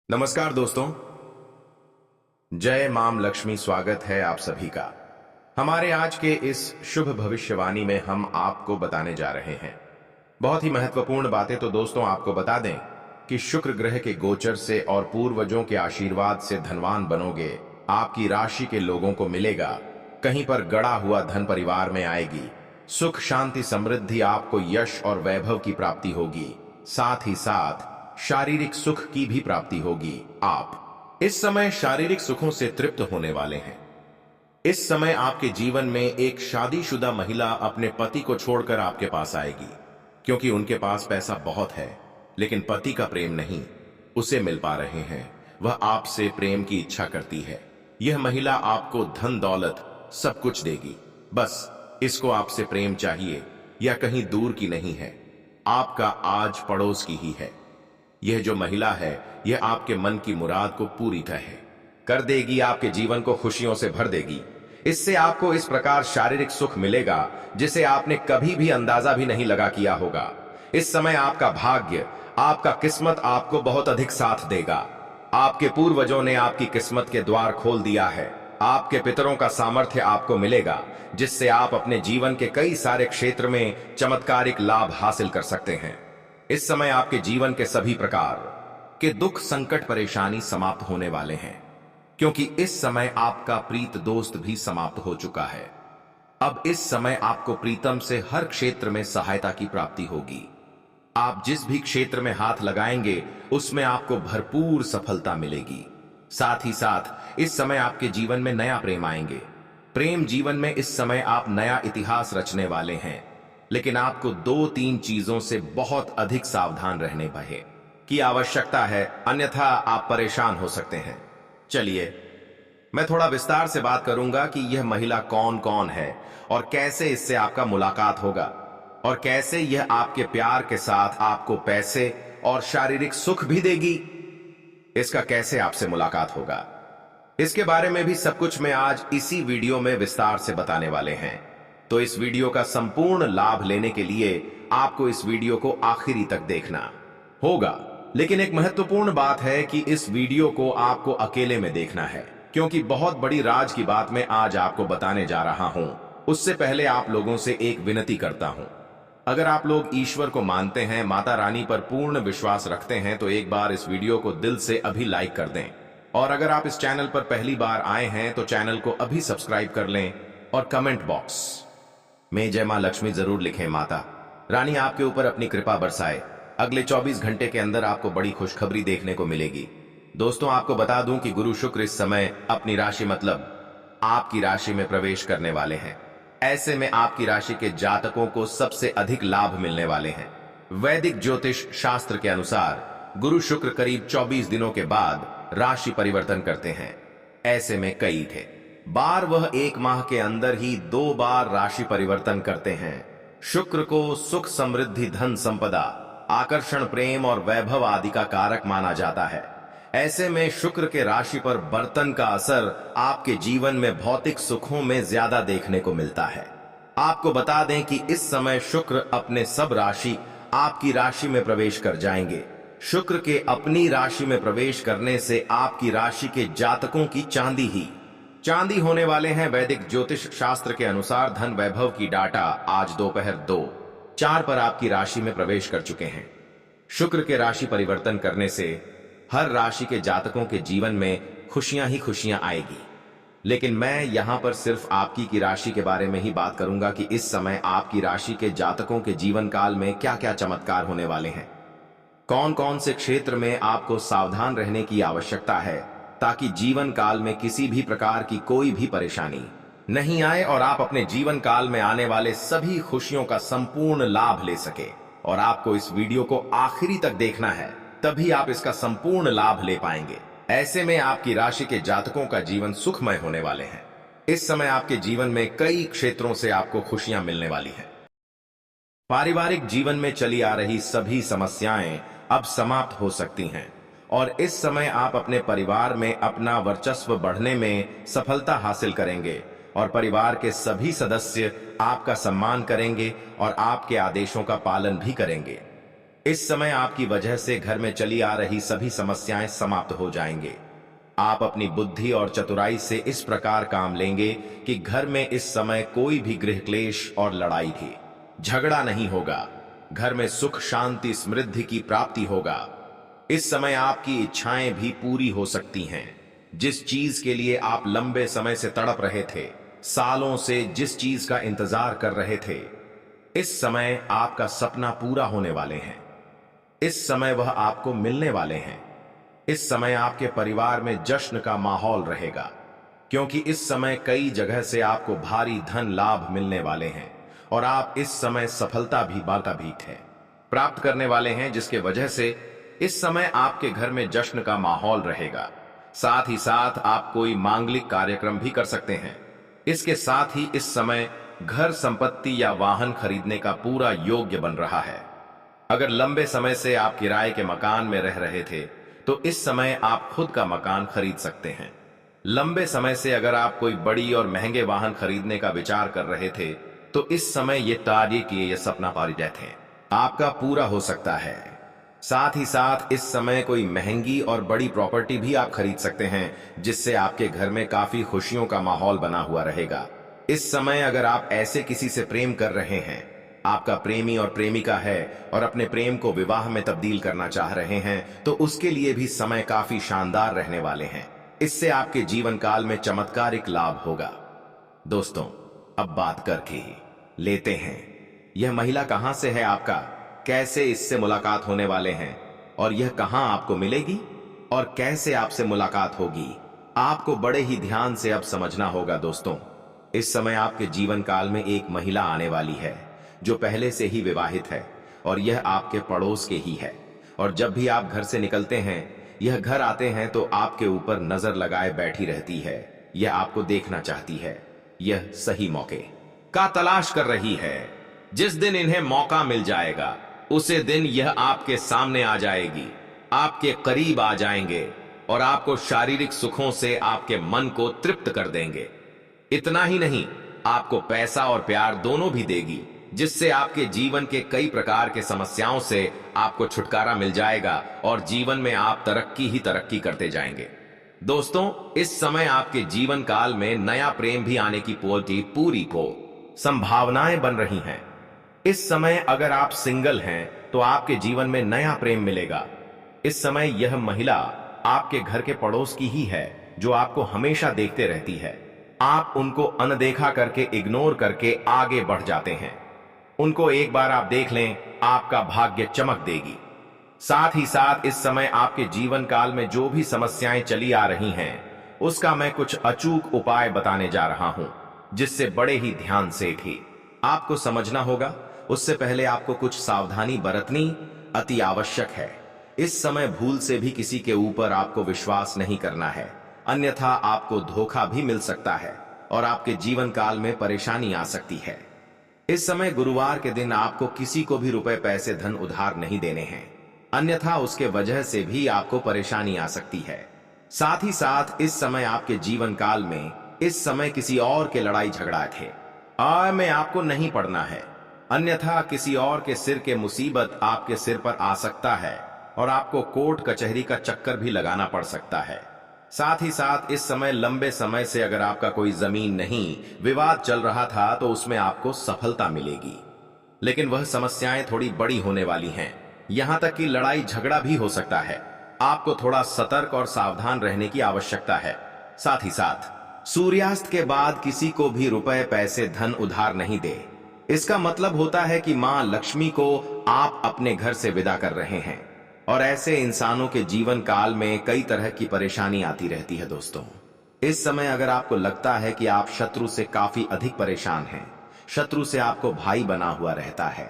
नमस्कार दोस्तों। जय माम लक्ष्मी। स्वागत है आप सभी का हमारे आज के इस शुभ भविष्यवाणी में। हम आपको बताने जा रहे हैं बहुत ही महत्वपूर्ण बातें। तो दोस्तों आपको बता दें कि शुक्र ग्रह के गोचर से और पूर्वजों के आशीर्वाद से धनवान बनोगे। आपकी राशि के लोगों को मिलेगा। कहीं पर गड़ा हुआ धन परिवार में आएगी। सुख शांति समृद्धि, आपको यश और वैभव की प्राप्ति होगी। साथ ही साथ शारीरिक सुख की भी प्राप्ति होगी। आप इस समय शारीरिक सुखों से तृप्त होने वाले हैं। इस समय आपके जीवन में एक शादीशुदा महिला अपने पति को छोड़कर आपके पास आएगी, क्योंकि उनके पास पैसा बहुत है लेकिन पति का प्रेम नहीं उसे मिल पा रहे हैं। वह आपसे प्रेम की इच्छा करती है। यह महिला आपको धन दौलत सब कुछ देगी, बस इसको आपसे प्रेम चाहिए। यह कहीं दूर की नहीं है, आपका आज पड़ोस की ही है। यह जो महिला है यह आपके मन की मुराद को पूरी तरह कर देगी। आपके जीवन को खुशियों से भर देगी। इससे आपको इस प्रकार शारीरिक सुख मिलेगा जिसे आपने कभी भी अंदाजा भी नहीं लगा किया होगा। इस समय आपका भाग्य, आपका किस्मत आपको बहुत अधिक साथ देगा। आपके पूर्वजों ने आपकी किस्मत के द्वार खोल दिया है। आपके पितरों का सामर्थ्य आपको मिलेगा, जिससे आप अपने जीवन के कई सारे क्षेत्र में चमत्कारिक लाभ हासिल कर सकते हैं। इस समय आपके जीवन के सभी प्रकार के दुख संकट परेशानी समाप्त होने वाले हैं, क्योंकि इस समय आपका प्रीत दोस्त भी समाप्त हो चुका है। अब इस समय आपको प्रीतम से हर क्षेत्र में सहायता की प्राप्ति होगी। आप जिस भी क्षेत्र में हाथ लगाएंगे उसमें आपको भरपूर सफलता मिलेगी। साथ ही साथ इस समय आपके जीवन में नया प्रेम आएंगे। प्रेम जीवन में इस समय आप नया इतिहास रचने वाले हैं, लेकिन आपको 2-3 चीजों से बहुत अधिक सावधान रहने की आवश्यकता है, अन्यथा आप परेशान हो सकते हैं। चलिए मैं थोड़ा विस्तार से बात करूंगा कि यह महिला कौन कौन है और कैसे इससे आपका मुलाकात होगा, और कैसे यह आपके प्यार के साथ आपको पैसे और शारीरिक सुख भी देगी। इसका कैसे आपसे मुलाकात होगा, इसके बारे में भी सब कुछ मैं आज इसी वीडियो में विस्तार से बताने वाले हैं। तो इस वीडियो का संपूर्ण लाभ लेने के लिए आपको इस वीडियो को आखिरी तक देखना होगा। लेकिन एक महत्वपूर्ण बात है कि इस वीडियो को आपको अकेले में देखना है, क्योंकि बहुत बड़ी राज की बात मैं आज आपको बताने जा रहा हूं। उससे पहले आप लोगों से एक विनती करता हूं। अगर आप लोग ईश्वर को मानते हैं, माता रानी पर पूर्ण विश्वास रखते हैं, तो एक बार इस वीडियो को दिल से अभी लाइक कर दें। और अगर आप इस चैनल पर पहली बार आए हैं तो चैनल को अभी सब्सक्राइब कर लें और कमेंट बॉक्स में जय मां लक्ष्मी जरूर लिखें। माता रानी आपके ऊपर अपनी कृपा बरसाए। अगले 24 घंटे के अंदर आपको बड़ी खुशखबरी देखने को मिलेगी। दोस्तों आपको बता दूं कि गुरु शुक्र इस समय अपनी राशि मतलब आपकी राशि में प्रवेश करने वाले हैं। ऐसे में आपकी राशि के जातकों को सबसे अधिक लाभ मिलने वाले हैं। वैदिक ज्योतिष शास्त्र के अनुसार गुरु शुक्र करीब 24 दिनों के बाद राशि परिवर्तन करते हैं। ऐसे में कई बार वह एक माह के अंदर ही 2 बार राशि परिवर्तन करते हैं। शुक्र को सुख समृद्धि धन संपदा आकर्षण प्रेम और वैभव आदि का कारक माना जाता है। ऐसे में शुक्र के राशि पर बर्तन का असर आपके जीवन में भौतिक सुखों में ज्यादा देखने को मिलता है। आपको बता दें कि इस समय शुक्र अपने सब राशि आपकी राशि में प्रवेश कर जाएंगे। शुक्र के अपनी राशि में प्रवेश करने से आपकी राशि के जातकों की चांदी होने वाले हैं। वैदिक ज्योतिष शास्त्र के अनुसार धन वैभव की डाटा आज दोपहर 2:04 पर आपकी राशि में प्रवेश कर चुके हैं। शुक्र के राशि परिवर्तन करने से हर राशि के जातकों के जीवन में खुशियां ही खुशियां आएगी। लेकिन मैं यहां पर सिर्फ आपकी की राशि के बारे में ही बात करूंगा कि इस समय आपकी राशि के जातकों के जीवन काल में क्या क्या चमत्कार होने वाले हैं। कौन कौन से क्षेत्र में आपको सावधान रहने की आवश्यकता है, ताकि जीवन काल में किसी भी प्रकार की कोई भी परेशानी नहीं आए और आप अपने जीवन काल में आने वाले सभी खुशियों का संपूर्ण लाभ ले सके। और आपको इस वीडियो को आखिरी तक देखना है, तभी आप इसका संपूर्ण लाभ ले पाएंगे। ऐसे में आपकी राशि के जातकों का जीवन सुखमय होने वाले हैं। इस समय आपके जीवन में कई क्षेत्रों से आपको खुशियां मिलने वाली हैं। पारिवारिक जीवन में चली आ रही सभी समस्याएं अब समाप्त हो सकती हैं, और इस समय आप अपने परिवार में अपना वर्चस्व बढ़ने में सफलता हासिल करेंगे और परिवार के सभी सदस्य आपका सम्मान करेंगे और आपके आदेशों का पालन भी करेंगे। इस समय आपकी वजह से घर में चली आ रही सभी समस्याएं समाप्त हो जाएंगे। आप अपनी बुद्धि और चतुराई से इस प्रकार काम लेंगे कि घर में इस समय कोई भी गृह क्लेश और लड़ाई भी झगड़ा नहीं होगा। घर में सुख शांति समृद्धि की प्राप्ति होगा। इस समय आपकी इच्छाएं भी पूरी हो सकती हैं। जिस चीज के लिए आप लंबे समय से तड़प रहे थे, सालों से जिस चीज का इंतजार कर रहे थे, इस समय आपका सपना पूरा होने वाले हैं। इस समय वह आपको मिलने वाले हैं। इस समय आपके परिवार में जश्न का माहौल रहेगा, क्योंकि इस समय कई जगह से आपको भारी धन लाभ मिलने वाले हैं और आप इस समय सफलता भी बाताबीत है प्राप्त करने वाले हैं, जिसके वजह से इस समय आपके घर में जश्न का माहौल रहेगा। साथ ही साथ आप कोई मांगलिक कार्यक्रम भी कर सकते हैं। इसके साथ ही इस समय घर संपत्ति या वाहन खरीदने का पूरा योग्य बन रहा है। अगर लंबे समय से आप किराए के मकान में रह रहे थे तो इस समय आप खुद का मकान खरीद सकते हैं। लंबे समय से अगर आप कोई बड़ी और महंगे वाहन खरीदने का विचार कर रहे थे तो इस समय ये कार्य किए ये सपना पारिजात है आपका पूरा हो सकता है। साथ ही साथ इस समय कोई महंगी और बड़ी प्रॉपर्टी भी आप खरीद सकते हैं, जिससे आपके घर में काफी खुशियों का माहौल बना हुआ रहेगा। इस समय अगर आप ऐसे किसी से प्रेम कर रहे हैं, आपका प्रेमी और प्रेमिका है और अपने प्रेम को विवाह में तब्दील करना चाह रहे हैं, तो उसके लिए भी समय काफी शानदार रहने वाले हैं। इससे आपके जीवन काल में चमत्कारिक लाभ होगा। दोस्तों, अब बात करके ही लेते हैं, यह महिला कहां से है, आपका कैसे इससे मुलाकात होने वाले हैं और यह कहां आपको मिलेगी और कैसे आपसे मुलाकात होगी, आपको बड़े ही ध्यान से अब समझना होगा। दोस्तों, इस समय आपके जीवन काल में एक महिला आने वाली है जो पहले से ही विवाहित है और यह आपके पड़ोस के ही है। और जब भी आप घर से निकलते हैं, यह घर आते हैं तो आपके ऊपर नजर लगाए बैठी रहती है। यह आपको देखना चाहती है, यह सही मौके का तलाश कर रही है। जिस दिन इन्हें मौका मिल जाएगा उसे दिन यह आपके सामने आ जाएगी, आपके करीब आ जाएंगे और आपको शारीरिक सुखों से आपके मन को तृप्त कर देंगे। इतना ही नहीं, आपको पैसा और प्यार दोनों भी देगी, जिससे आपके जीवन के कई प्रकार के समस्याओं से आपको छुटकारा मिल जाएगा और जीवन में आप तरक्की ही तरक्की करते जाएंगे। दोस्तों, इस समय आपके जीवन काल में नया प्रेम भी आने की पूरी को संभावनाएं बन रही हैं। इस समय अगर आप सिंगल हैं तो आपके जीवन में नया प्रेम मिलेगा। इस समय यह महिला आपके घर के पड़ोस की ही है जो आपको हमेशा देखते रहती है। आप उनको अनदेखा करके, इग्नोर करके आगे बढ़ जाते हैं। उनको एक बार आप देख लें, आपका भाग्य चमक देगी। साथ ही साथ इस समय आपके जीवन काल में जो भी समस्याएं चली आ रही हैं, उसका मैं कुछ अचूक उपाय बताने जा रहा हूं, जिससे बड़े ही ध्यान से भी आपको समझना होगा। उससे पहले आपको कुछ सावधानी बरतनी अति आवश्यक है। इस समय भूल से भी किसी के ऊपर आपको विश्वास नहीं करना है, अन्यथा आपको धोखा भी मिल सकता है और आपके जीवन काल में परेशानी आ सकती है। इस समय गुरुवार के दिन आपको किसी को भी रुपए पैसे धन उधार नहीं देने हैं, अन्यथा उसके वजह से भी आपको परेशानी आ सकती है। साथ ही साथ इस समय आपके जीवन काल में इस समय किसी और के लड़ाई झगड़ा थे में आपको नहीं पड़ना है, अन्यथा किसी और के सिर के मुसीबत आपके सिर पर आ सकता है और आपको कोर्ट कचहरी का चक्कर भी लगाना पड़ सकता है। साथ ही साथ इस समय लंबे समय से अगर आपका कोई जमीन नहीं विवाद चल रहा था तो उसमें आपको सफलता मिलेगी, लेकिन वह समस्याएं थोड़ी बड़ी होने वाली हैं। यहां तक कि लड़ाई झगड़ा भी हो सकता है। आपको थोड़ा सतर्क और सावधान रहने की आवश्यकता है। साथ ही साथ सूर्यास्त के बाद किसी को भी रुपए पैसे धन उधार नहीं दे। इसका मतलब होता है कि मां लक्ष्मी को आप अपने घर से विदा कर रहे हैं और ऐसे इंसानों के जीवन काल में कई तरह की परेशानी आती रहती है। दोस्तों, इस समय अगर आपको लगता है कि आप शत्रु से काफी अधिक परेशान हैं, शत्रु से आपको भाई बना हुआ रहता है,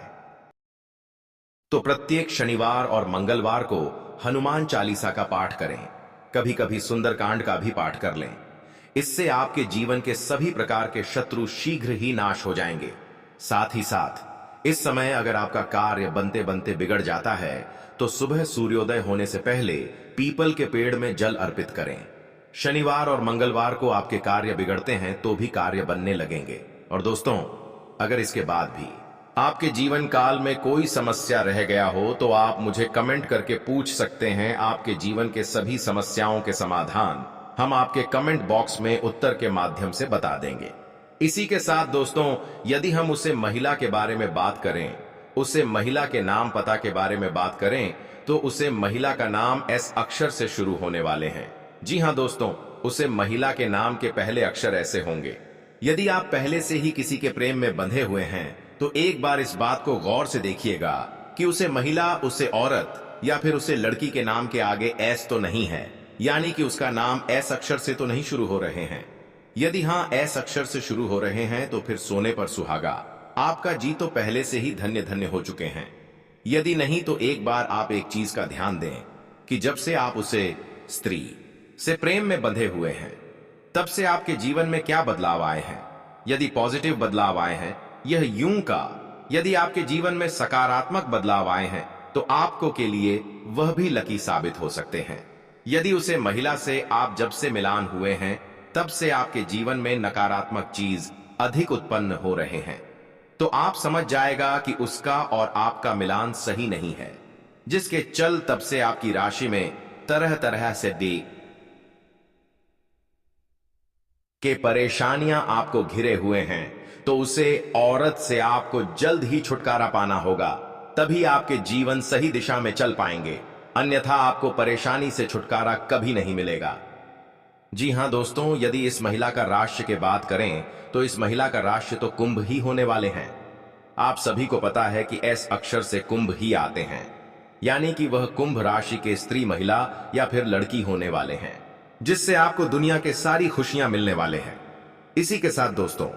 तो प्रत्येक शनिवार और मंगलवार को हनुमान चालीसा का पाठ करें। कभी कभी सुंदरकांड का भी पाठ कर लें। इससे आपके जीवन के सभी प्रकार के शत्रु शीघ्र ही नाश हो जाएंगे। साथ ही साथ इस समय अगर आपका कार्य बनते बनते बिगड़ जाता है तो सुबह सूर्योदय होने से पहले पीपल के पेड़ में जल अर्पित करें। शनिवार और मंगलवार को आपके कार्य बिगड़ते हैं तो भी कार्य बनने लगेंगे। और दोस्तों, अगर इसके बाद भी आपके जीवन काल में कोई समस्या रह गया हो तो आप मुझे कमेंट करके पूछ सकते हैं। आपके जीवन के सभी समस्याओं के समाधान हम आपके कमेंट बॉक्स में उत्तर के माध्यम से बता देंगे। इसी के साथ दोस्तों, यदि हम उसे महिला के बारे में बात करें, उसे महिला के नाम पता के बारे में बात करें, तो उसे महिला का नाम एस अक्षर से शुरू होने वाले हैं। जी हाँ दोस्तों, उसे महिला के नाम के पहले अक्षर ऐसे होंगे। यदि आप पहले से ही किसी के प्रेम में बंधे हुए हैं तो एक बार इस बात को गौर से देखिएगा कि उसे महिला, उसे औरत या फिर उसे लड़की के नाम के आगे एस तो नहीं है, यानी कि उसका नाम एस अक्षर से तो नहीं शुरू हो रहे हैं। यदि हाँ एस अक्षर से शुरू हो रहे हैं तो फिर सोने पर सुहागा, आपका जी तो पहले से ही धन्य धन्य हो चुके हैं। यदि नहीं तो एक बार आप एक चीज का ध्यान दें कि जब से आप उसे स्त्री से प्रेम में बंधे हुए हैं तब से आपके जीवन में क्या बदलाव आए हैं। यदि पॉजिटिव बदलाव आए हैं, यह यूं का यदि आपके जीवन में सकारात्मक बदलाव आए हैं तो आपको के लिए वह भी लकी साबित हो सकते हैं। यदि उसे महिला से आप जब से मिलान हुए हैं तब से आपके जीवन में नकारात्मक चीज अधिक उत्पन्न हो रहे हैं, तो आप समझ जाएगा कि उसका और आपका मिलान सही नहीं है, जिसके चल तब से आपकी राशि में तरह तरह से दी के परेशानियां आपको घिरे हुए हैं। तो उसे औरत से आपको जल्द ही छुटकारा पाना होगा, तभी आपके जीवन सही दिशा में चल पाएंगे, अन्यथा आपको परेशानी से छुटकारा कभी नहीं मिलेगा। जी हां दोस्तों, यदि इस महिला का राशि की बात करें तो इस महिला का राशि तो कुंभ ही होने वाले हैं। आप सभी को पता है कि एस अक्षर से कुंभ ही आते हैं, यानी कि वह कुंभ राशि के स्त्री, महिला या फिर लड़की होने वाले हैं, जिससे आपको दुनिया के सारी खुशियां मिलने वाले हैं। इसी के साथ दोस्तों,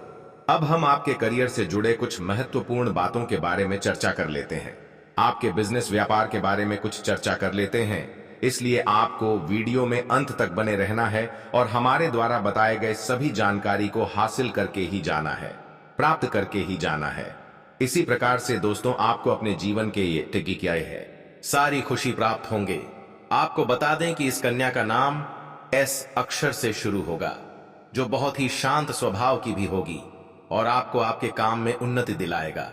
अब हम आपके करियर से जुड़े कुछ महत्वपूर्ण बातों के बारे में चर्चा कर लेते हैं। आपके बिजनेस व्यापार के बारे में कुछ चर्चा कर लेते हैं, इसलिए आपको वीडियो में अंत तक बने रहना है और हमारे द्वारा बताए गए सभी जानकारी को हासिल करके ही जाना है, प्राप्त करके ही जाना है। इसी प्रकार से दोस्तों, आपको अपने जीवन के ये टिकी क्या है सारी खुशी प्राप्त होंगे। आपको बता दें कि इस कन्या का नाम एस अक्षर से शुरू होगा, जो बहुत ही शांत स्वभाव की भी होगी और आपको आपके काम में उन्नति दिलाएगा।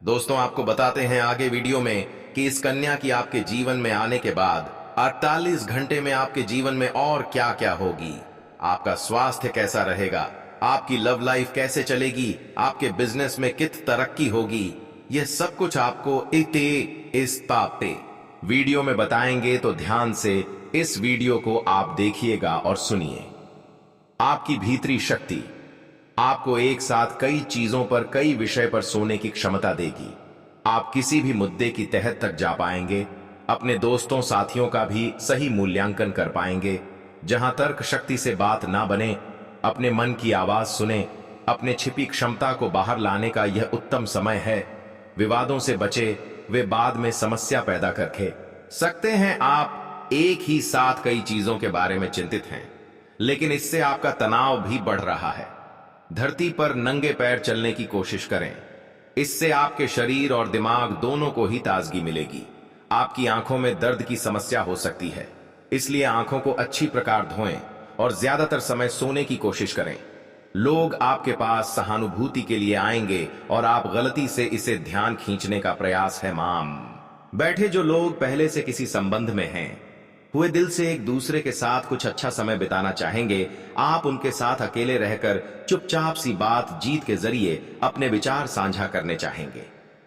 दोस्तों, आपको बताते हैं आगे वीडियो में कि इस कन्या की आपके जीवन में आने के बाद 48 घंटे में आपके जीवन में और क्या क्या होगी, आपका स्वास्थ्य कैसा रहेगा, आपकी लव लाइफ कैसे चलेगी, आपके बिजनेस में कित तरक्की होगी, यह सब कुछ आपको इस तापते वीडियो में बताएंगे। तो ध्यान से इस वीडियो को आप देखिएगा और सुनिए। आपकी भीतरी शक्ति आपको एक साथ कई चीजों पर, कई विषय पर सोने की क्षमता देगी। आप किसी भी मुद्दे की तह तक जा पाएंगे, अपने दोस्तों साथियों का भी सही मूल्यांकन कर पाएंगे। जहां तर्क शक्ति से बात ना बने, अपने मन की आवाज सुने, अपने छिपी क्षमता को बाहर लाने का यह उत्तम समय है। विवादों से बचे, वे बाद में समस्या पैदा करके सकते हैं। आप एक ही साथ कई चीजों के बारे में चिंतित हैं, लेकिन इससे आपका तनाव भी बढ़ रहा है। धरती पर नंगे पैर चलने की कोशिश करें, इससे आपके शरीर और दिमाग दोनों को ही ताजगी मिलेगी। आपकी आंखों में दर्द की समस्या हो सकती है, इसलिए आंखों को अच्छी प्रकार धोएं और ज्यादातर समय सोने की कोशिश करें। लोग आपके पास सहानुभूति के लिए आएंगे और आप गलती से इसे ध्यान खींचने का प्रयास है। माम बैठे जो लोग पहले से किसी संबंध में हैं, हुए दिल से एक दूसरे के साथ कुछ अच्छा समय बिताना चाहेंगे, आप उनके साथ अकेले रहकर चुपचाप सी बातचीत के जरिए अपने विचार साझा करने चाहेंगे।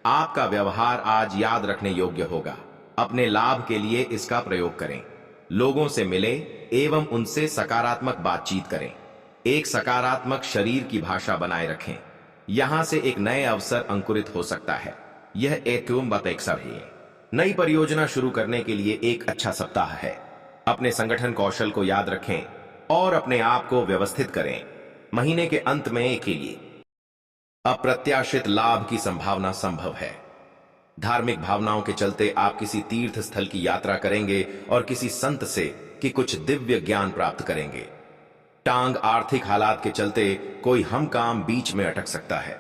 आपका व्यवहार आज याद रखने योग्य होगा। अपने लाभ के लिए इसका प्रयोग करें। लोगों से मिले एवं उनसे सकारात्मक बातचीत करें। एक सकारात्मक शरीर की भाषा बनाए रखें। यहां से एक नए अवसर अंकुरित हो सकता है। यह एक नई परियोजना शुरू करने के लिए एक अच्छा सप्ताह है। अपने संगठन कौशल को याद रखें और अपने आप को व्यवस्थित करें। महीने के अंत में के लिए अप्रत्याशित लाभ की संभावना संभव है। धार्मिक भावनाओं के चलते आप किसी तीर्थ स्थल की यात्रा करेंगे और किसी संत से कि कुछ दिव्य ज्ञान प्राप्त करेंगे। टांग आर्थिक हालात के चलते कोई हम काम बीच में अटक सकता है।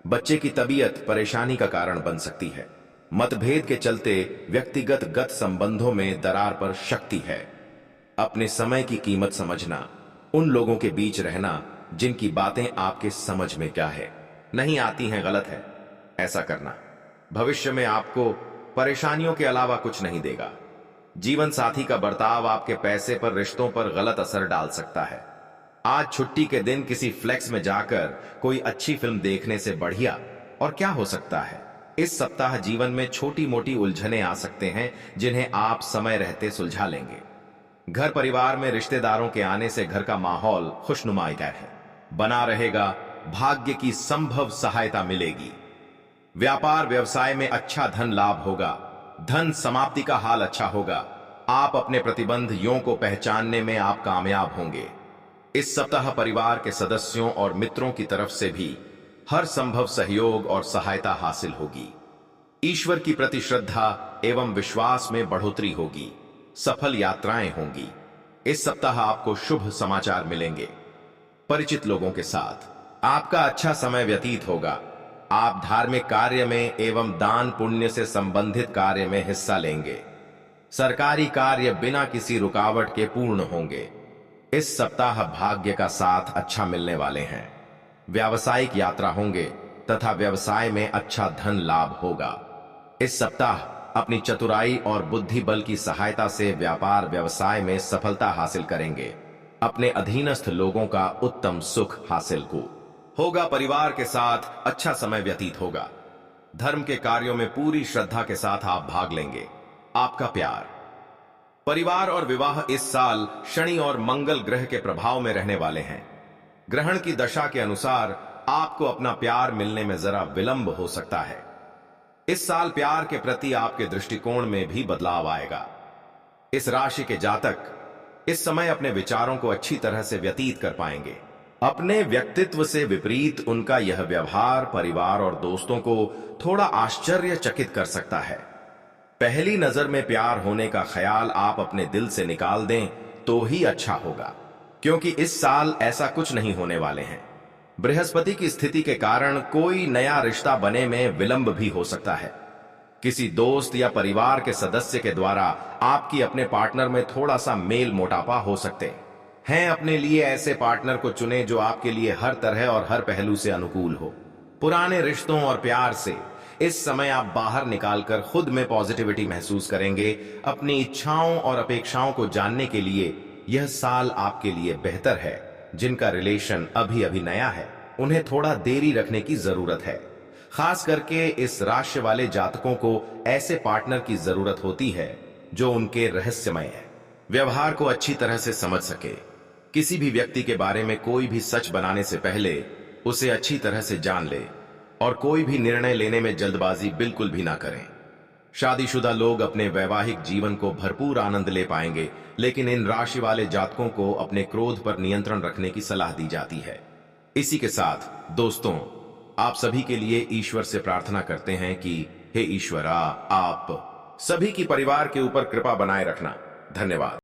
बच्चे की तबीयत परेशानी का कारण बन सकती है। मतभेद के चलते व्यक्तिगत संबंधों में दरार पर शक्ति है। अपने समय की कीमत समझना, उन लोगों के बीच रहना जिनकी बातें आपके समझ में क्या है नहीं आती हैं, गलत है। ऐसा करना भविष्य में आपको परेशानियों के अलावा कुछ नहीं देगा। जीवन साथी का बर्ताव आपके पैसे पर, रिश्तों पर गलत असर डाल सकता है। आज छुट्टी के दिन किसी फ्लेक्स में जाकर कोई अच्छी फिल्म देखने से बढ़िया और क्या हो सकता है। इस सप्ताह जीवन में छोटी मोटी उलझनें आ सकते हैं जिन्हें आप समय रहते सुलझा लेंगे। घर परिवार में रिश्तेदारों के आने से घर का माहौल खुशनुमा बना रहेगा। भाग्य की संभव सहायता मिलेगी। व्यापार व्यवसाय में अच्छा धन लाभ होगा। धन समाप्ति का हाल अच्छा होगा। आप अपने प्रतिबंधियों को पहचानने में आप कामयाब होंगे। इस सप्ताह परिवार के सदस्यों और मित्रों की तरफ से भी हर संभव सहयोग और सहायता हासिल होगी। ईश्वर की प्रति श्रद्धा एवं विश्वास में बढ़ोतरी होगी। सफल यात्राएं होंगी। इस सप्ताह आपको शुभ समाचार मिलेंगे। परिचित लोगों के साथ आपका अच्छा समय व्यतीत होगा। आप धार्मिक कार्य में एवं दान पुण्य से संबंधित कार्य में हिस्सा लेंगे। सरकारी कार्य बिना किसी रुकावट के पूर्ण होंगे। इस सप्ताह भाग्य का साथ अच्छा मिलने वाले हैं। व्यावसायिक यात्रा होंगे तथा व्यवसाय में अच्छा धन लाभ होगा। इस सप्ताह अपनी चतुराई और बुद्धि बल की सहायता से व्यापार व्यवसाय में सफलता हासिल करेंगे। अपने अधीनस्थ लोगों का उत्तम सुख हासिल होगा। परिवार के साथ अच्छा समय व्यतीत होगा। धर्म के कार्यों में पूरी श्रद्धा के साथ आप भाग लेंगे। आपका प्यार, परिवार और विवाह इस साल शनि और मंगल ग्रह के प्रभाव में रहने वाले हैं। ग्रहण की दशा के अनुसार आपको अपना प्यार मिलने में जरा विलंब हो सकता है। इस साल प्यार के प्रति आपके दृष्टिकोण में भी बदलाव आएगा। इस राशि के जातक इस समय अपने विचारों को अच्छी तरह से व्यतीत कर पाएंगे। अपने व्यक्तित्व से विपरीत उनका यह व्यवहार परिवार और दोस्तों को थोड़ा आश्चर्यचकित कर सकता है। पहली नजर में प्यार होने का ख्याल आप अपने दिल से निकाल दें तो ही अच्छा होगा, क्योंकि इस साल ऐसा कुछ नहीं होने वाले हैं। बृहस्पति की स्थिति के कारण कोई नया रिश्ता बने में विलंब भी हो सकता है। किसी दोस्त या परिवार के सदस्य के द्वारा आपकी अपने पार्टनर में थोड़ा सा मेल मोटापा हो सकते हैं। अपने लिए ऐसे पार्टनर को चुने जो आपके लिए हर तरह और हर पहलू से अनुकूल हो। पुराने रिश्तों और प्यार से इस समय आप बाहर निकालकर खुद में पॉजिटिविटी महसूस करेंगे। अपनी इच्छाओं और अपेक्षाओं को जानने के लिए यह साल आपके लिए बेहतर है। जिनका रिलेशन अभी अभी नया है उन्हें थोड़ा देरी रखने की जरूरत है। खास करके इस राशि वाले जातकों को ऐसे पार्टनर की जरूरत होती है जो उनके रहस्यमय है, व्यवहार को अच्छी तरह से समझ सके। किसी भी व्यक्ति के बारे में कोई भी सच बनाने से पहले उसे अच्छी तरह से जान ले और कोई भी निर्णय लेने में जल्दबाजी बिल्कुल भी ना करें। शादीशुदा लोग अपने वैवाहिक जीवन को भरपूर आनंद ले पाएंगे, लेकिन इन राशि वाले जातकों को अपने क्रोध पर नियंत्रण रखने की सलाह दी जाती है। इसी के साथ दोस्तों, आप सभी के लिए ईश्वर से प्रार्थना करते हैं कि हे ईश्वरा, आप सभी की परिवार के ऊपर कृपा बनाए रखना। धन्यवाद।